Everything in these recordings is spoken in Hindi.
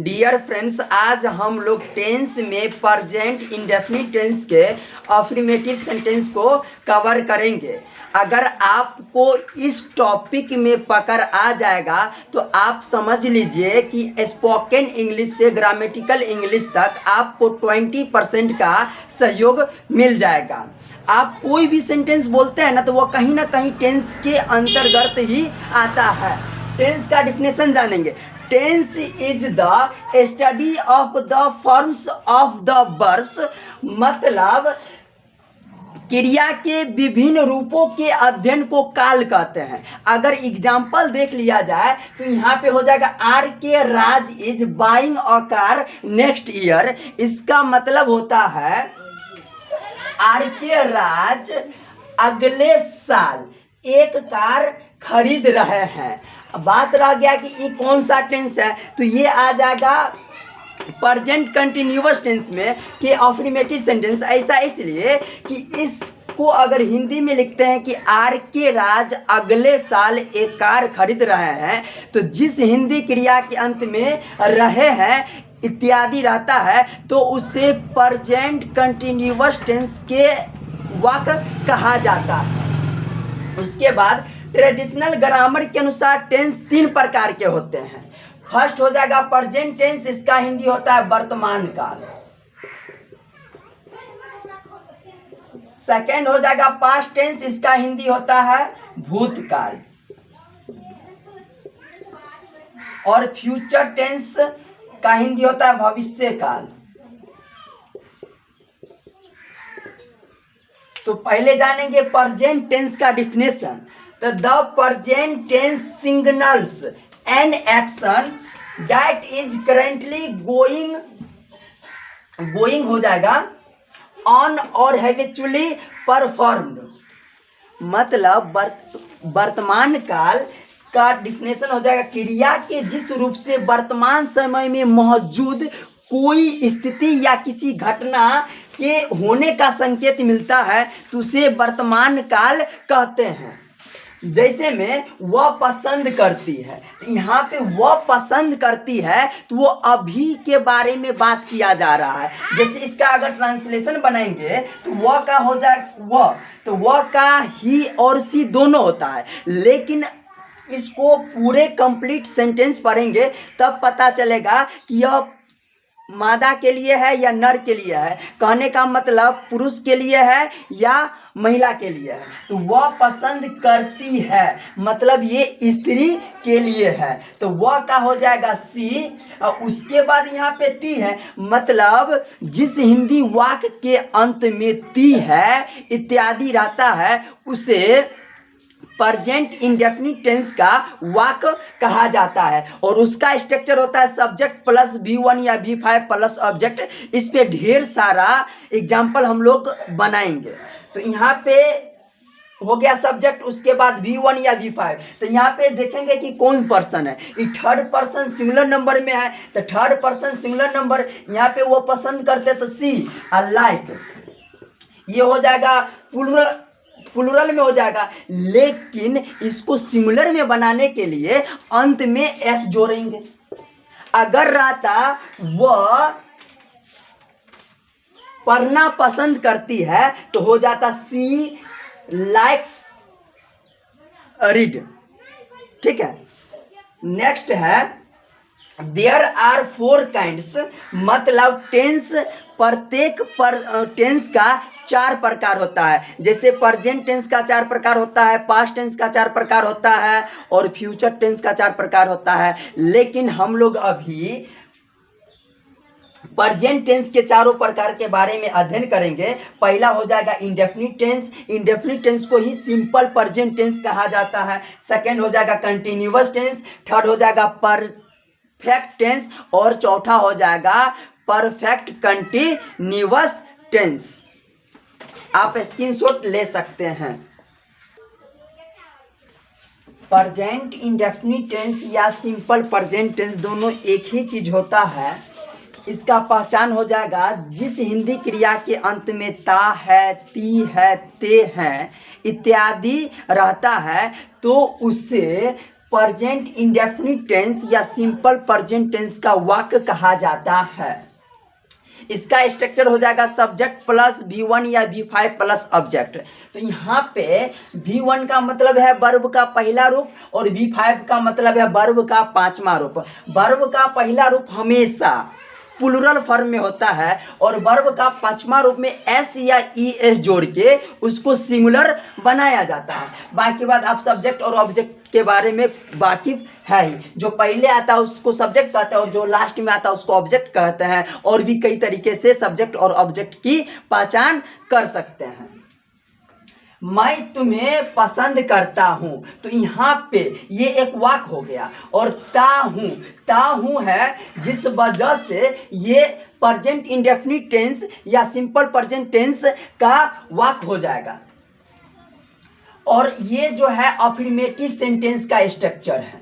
डियर फ्रेंड्स, आज हम लोग टेंस में प्रेजेंट इंडेफिनिट टेंस के अफर्मेटिव सेंटेंस को कवर करेंगे। अगर आपको इस टॉपिक में पकड़ आ जाएगा तो आप समझ लीजिए कि स्पोकन इंग्लिश से ग्रामेटिकल इंग्लिश तक आपको 20% का सहयोग मिल जाएगा। आप कोई भी सेंटेंस बोलते हैं ना तो वो कहीं ना कहीं टेंस के अंतर्गत ही आता है। टेंस का डिफिनेशन जानेंगे। Tense is the study of the forms of the verbs, मतलब क्रिया के विभिन्न रूपों के अध्ययन को काल कहते हैं। अगर एग्जाम्पल देख लिया जाए तो यहाँ पे हो जाएगा R K Raj is buying a car next year. इसका मतलब होता है आर के राज अगले साल एक कार खरीद रहे हैं। बात रह गया कि ये कौन सा टेंस है, तो ये आ जाएगा प्रेजेंट कंटिन्यूअस टेंस में कि अफर्मेटिव सेंटेंस। ऐसा इसलिए कि इसको अगर हिंदी में लिखते हैं कि आर के राज अगले साल एक कार खरीद रहे हैं, तो जिस हिंदी क्रिया के अंत में रहे हैं इत्यादि रहता है तो उसे प्रेजेंट कंटिन्यूअस टेंस के वाक्य कहा जाता है। उसके बाद ट्रेडिशनल ग्रामर के अनुसार टेंस 3 प्रकार के होते हैं। फर्स्ट हो जाएगा प्रेजेंट टेंस, इसका हिंदी होता है वर्तमान काल। सेकेंड हो जाएगा पास्ट टेंस, इसका हिंदी होता है भूतकाल। और फ्यूचर टेंस का हिंदी होता है भविष्य काल। तो पहले जानेंगे प्रेजेंट टेंस का डिफिनेशन। तो the present tense signals an action that is currently going हो जाएगा ऑन और हैबिचुअली परफॉर्म्ड। मतलब वर्तमान काल का डिफिनेशन हो जाएगा क्रिया के जिस रूप से वर्तमान समय में मौजूद कोई स्थिति या किसी घटना के होने का संकेत मिलता है तो उसे वर्तमान काल कहते हैं। जैसे में वह पसंद करती है, यहाँ पे वह पसंद करती है तो वो अभी के बारे में बात किया जा रहा है। जैसे इसका अगर ट्रांसलेशन बनाएंगे तो वह का हो जाए वह, तो वह का ही और सी दोनों होता है। लेकिन इसको पूरे कंप्लीट सेंटेंस पढ़ेंगे तब पता चलेगा कि यह मादा के लिए है या नर के लिए है। कहने का मतलब पुरुष के लिए है या महिला के लिए है। तो वह पसंद करती है मतलब ये स्त्री के लिए है, तो वह का हो जाएगा सी। और उसके बाद यहाँ पे ती है, मतलब जिस हिंदी वाक्य के अंत में ती है इत्यादि रहता है उसे प्रेजेंट इंडेफिनिट टेंस का वाक्य कहा जाता है। और उसका स्ट्रक्चर होता है सब्जेक्ट प्लस V1 या V5 प्लस ऑब्जेक्ट। इस पे ढेर सारा एग्जाम्पल हम लोग बनाएंगे। तो यहाँ पे हो गया सब्जेक्ट, उसके बाद V1 या V5। तो यहाँ पे देखेंगे कि कौन पर्सन है। ये थर्ड पर्सन सिंगुलर नंबर में है, तो थर्ड पर्सन सिंगुलर नंबर यहाँ पे वो पसंद करते तो सी। लाइक ये हो जाएगा प्लूरल में हो जाएगा, लेकिन इसको सिंगुलर में बनाने के लिए अंत में एस जोड़ेंगे। अगर रहता वह पढ़ना पसंद करती है तो हो जाता सी लाइक्स रीड। ठीक है। नेक्स्ट है देयर आर 4 काइंड्स, मतलब टेंस प्रत्येक टेंस का 4 प्रकार होता है। जैसे प्रेजेंट टेंस का 4 प्रकार होता है, पास्ट टेंस का 4 प्रकार होता है और फ्यूचर टेंस का 4 प्रकार होता है। लेकिन हम लोग अभी प्रेजेंट टेंस के चारों प्रकार के बारे में अध्ययन करेंगे। पहला हो जाएगा इंडेफिनिट टेंस। इंडेफिनिट टेंस को ही सिंपल प्रेजेंट टेंस कहा जाता है। सेकेंड हो जाएगा कंटिन्यूअस टेंस। थर्ड हो जाएगा परफेक्ट टेंस और चौथा हो जाएगा परफेक्ट कंटिन्यूअस टेंस। आप स्क्रीनशॉट ले सकते हैं। प्रेजेंट इंडेफिनिट टेंस या सिंपल प्रेजेंट टेंस दोनों एक ही चीज होता है। इसका पहचान हो जाएगा जिस हिंदी क्रिया के अंत में ता है, ती है, ते हैं इत्यादि रहता है तो उससे प्रेजेंट इंडेफिनिट टेंस या सिंपल प्रेजेंट टेंस का वाक्य कहा जाता है। इसका स्ट्रक्चर हो जाएगा सब्जेक्ट प्लस V1 या V5 प्लस ऑब्जेक्ट। तो यहाँ पे V1 का मतलब है वर्ब का पहला रूप और V5 का मतलब है वर्ब का पांचवा रूप। वर्ब का पहला रूप हमेशा प्लूरल फॉर्म में होता है और वर्ब का पांचवा रूप में एस या ES जोड़ के उसको सिंगुलर बनाया जाता है। बाकी बात आप सब्जेक्ट और ऑब्जेक्ट के बारे में वाकिफ है ही। जो पहले आता है उसको सब्जेक्ट कहते हैं और जो लास्ट में आता है उसको ऑब्जेक्ट कहते हैं। और भी कई तरीके से सब्जेक्ट और ऑब्जेक्ट की पहचान कर सकते हैं। मैं तुम्हें पसंद करता हूं, तो यहाँ पे ये एक वाक्य हो गया। और ता हूं है जिस वजह से ये प्रेजेंट इंडेफिनिट टेंस या सिंपल प्रेजेंट टेंस का वाक्य हो जाएगा। और ये जो है अफर्मेटिव सेंटेंस का स्ट्रक्चर है।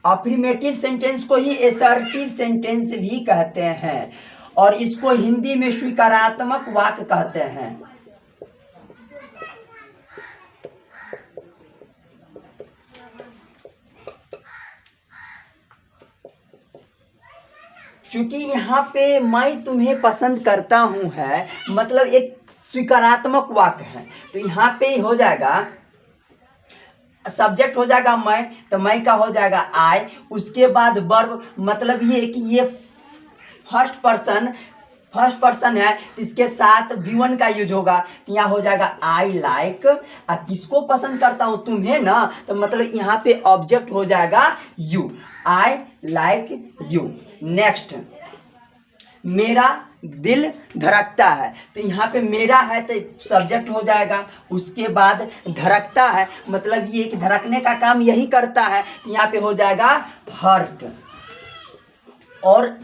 अफर्मेटिव सेंटेंस को ही असर्टिव सेंटेंस भी कहते हैं और इसको हिंदी में स्वीकारात्मक वाक्य कहते हैं। क्योंकि यहाँ पे मैं तुम्हें पसंद करता हूं है मतलब एक स्वीकारात्मक वाक्य है। तो यहाँ पे हो जाएगा सब्जेक्ट हो जाएगा मैं, तो मैं का हो जाएगा आई। उसके बाद वर्ब मतलब ये कि ये फर्स्ट पर्सन है, इसके साथ V1 का यूज होगा। तो यहाँ हो जाएगा आई लाइक। किसको पसंद करता हूँ? तुम्हें ना। तो मतलब यहाँ पे ऑब्जेक्ट हो जाएगा you, I like you. Next, मेरा दिल धड़कता है। तो यहाँ पे मेरा है तो सब्जेक्ट हो जाएगा। उसके बाद धड़कता है मतलब ये कि धड़कने का काम यही करता है। यहाँ पे हो जाएगा हर्ट। और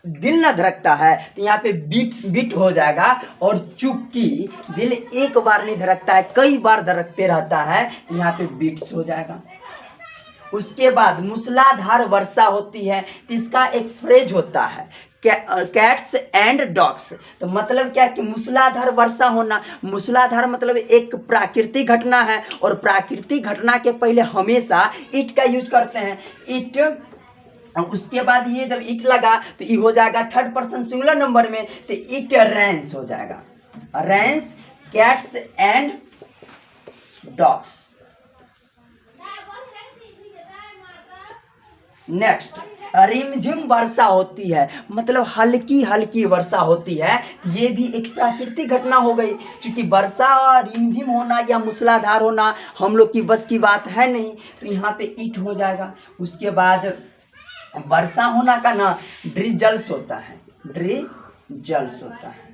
दिल ना धड़कता है तो यहाँ पे बीट हो जाएगा। और चूंकि दिल एक बार नहीं धड़कता है, कई बार धड़कते रहता है, तो यहाँ पे बीट्स हो जाएगा। उसके बाद मूसलाधार वर्षा होती है, इसका एक फ्रेज होता है कैट्स एंड डॉग्स। तो मतलब क्या कि मूसलाधार वर्षा होना, मूसलाधार मतलब एक प्राकृतिक घटना है और प्राकृतिक घटना के पहले हमेशा इट का यूज करते हैं। इट, उसके बाद ये जब इट लगा तो ये हो जाएगा थर्ड पर्सन सिंगुलर नंबर में, तो इट रेंस हो जाएगा। Reigns cats and dogs. Next, रिमझिम वर्षा होती है मतलब हल्की हल्की वर्षा होती है। ये भी एक प्राकृतिक घटना हो गई, क्योंकि वर्षा रिमझिम होना या मूसलाधार होना हम लोग की बस की बात है नहीं। तो यहाँ पे इट हो जाएगा। उसके बाद वर्षा होना का ना ड्रिजल्स होता है, ड्रिजल्स होता है।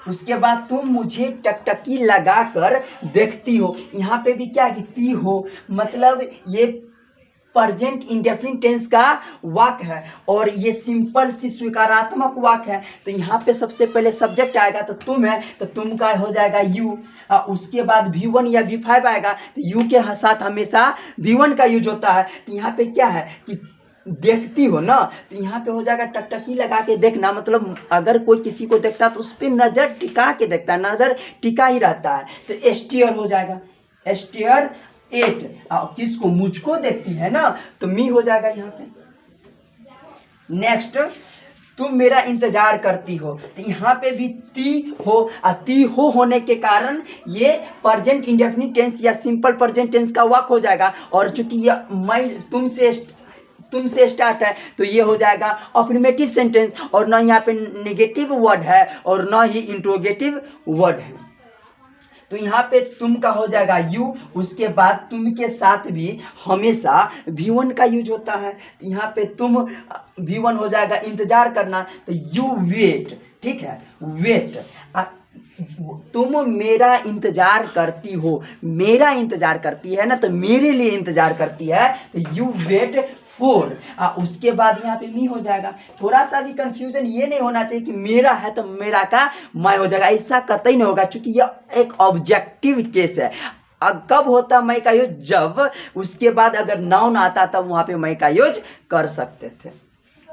उसके बाद तुम मुझे टकटकी लगाकर देखती हो। यहाँ पे भी क्या कहती हो मतलब ये प्रेजेंट इंडेफिनिट टेंस का वाक्य है और ये सिंपल सी स्वीकारात्मक वाक्य है। तो यहाँ पे सबसे पहले सब्जेक्ट आएगा तो तुम है, तो तुम का हो जाएगा यू। उसके बाद V1 या V5 आएगा तो यू के साथ हमेशा V1 का यूज होता है। तो यहाँ पे क्या है कि देखती हो ना, तो यहाँ पे हो जाएगा टकटकी लगा के देखना। मतलब अगर कोई किसी को देखता है तो उस पर नज़र टिका के देखता है, नज़र टिका ही रहता है। तो एस्टियर हो जाएगा, एस्टियर एट। किसको? मुझको देखती है ना, तो मी हो जाएगा यहाँ पे। नेक्स्ट, तुम मेरा इंतजार करती हो। तो यहाँ पे भी ती हो होने के कारण ये प्रेजेंट इंडेफिनिट टेंस या सिंपल प्रेजेंट टेंस का वाक्य हो जाएगा। और चूंकि यह मैं तुमसे स्टार्ट है तो ये हो जाएगा अफर्मेटिव सेंटेंस। और ना यहाँ पे नेगेटिव वर्ड है और ना ही इंट्रोगेटिव वर्ड है। तो यहाँ पे तुम का हो जाएगा यू। उसके बाद तुम के साथ भी हमेशा V1 का यूज होता है। यहाँ पे तुम V1 हो जाएगा इंतजार करना, तो यू वेट। ठीक है, वेट। तुम मेरा इंतजार करती हो, मेरा इंतजार करती है ना, तो मेरे लिए इंतजार करती है, तो यू वेट फॉर। उसके बाद यहाँ पे मी हो जाएगा। थोड़ा सा भी कंफ्यूजन ये नहीं होना चाहिए कि मेरा है तो मेरा का मैं हो जाएगा, ऐसा कतई नहीं होगा, क्योंकि यह एक ऑब्जेक्टिव केस है। अब कब होता मैं का यूज? जब उसके बाद अगर नाउन आता तब वहाँ पे मैं का यूज कर सकते थे।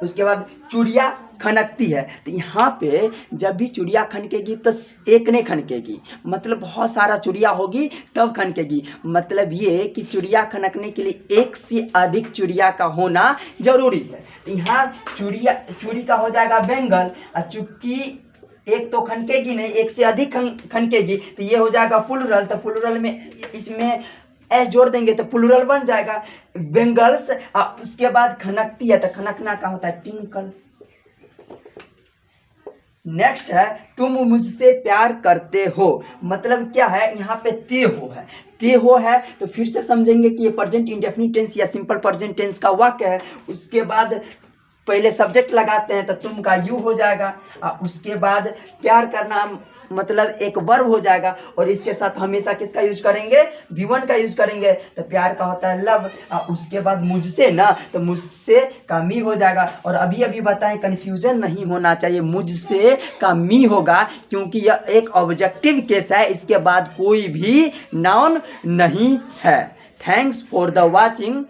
उसके बाद चूड़िया खनकती है, तो यहाँ पे जब भी चूड़िया खनकेगी तो एक नहीं खनकेगी, मतलब बहुत सारा चूड़िया होगी तब खनकेगी। मतलब ये कि चूड़िया खनकने के लिए एक से अधिक चूड़िया का होना जरूरी है। तो यहाँ चूड़ी का हो जाएगा बेंगल, और चूंकि एक तो खनकेगी नहीं, एक से अधिक खनकेगी, तो ये हो जाएगा प्लूरल। तो प्लूरल में इसमें एस जोड़ देंगे तो प्लूरल बन जाएगा बेंगल्स। उसके बाद खनकती है, तो खनकना का होता है टिंकल। नेक्स्ट है तुम मुझसे प्यार करते हो, मतलब क्या है, यहाँ पे ते हो है, तो फिर से समझेंगे कि ये प्रेजेंट इंडेफिनिट टेंस या सिंपल प्रेजेंट टेंस का वाक्य है। उसके बाद पहले सब्जेक्ट लगाते हैं, तो तुम का यू हो जाएगा, उसके बाद प्यार करना मतलब एक वर्ब हो जाएगा, और इसके साथ हमेशा किसका यूज करेंगे, V1 का यूज करेंगे, तो प्यार का होता है लव। उसके बाद मुझसे ना, तो मुझसे का मी हो जाएगा। और अभी बताएं, कंफ्यूजन नहीं होना चाहिए, मुझसे का मी होगा क्योंकि यह एक ऑब्जेक्टिव केस है, इसके बाद कोई भी नाउन नहीं है। Thanks for the watching.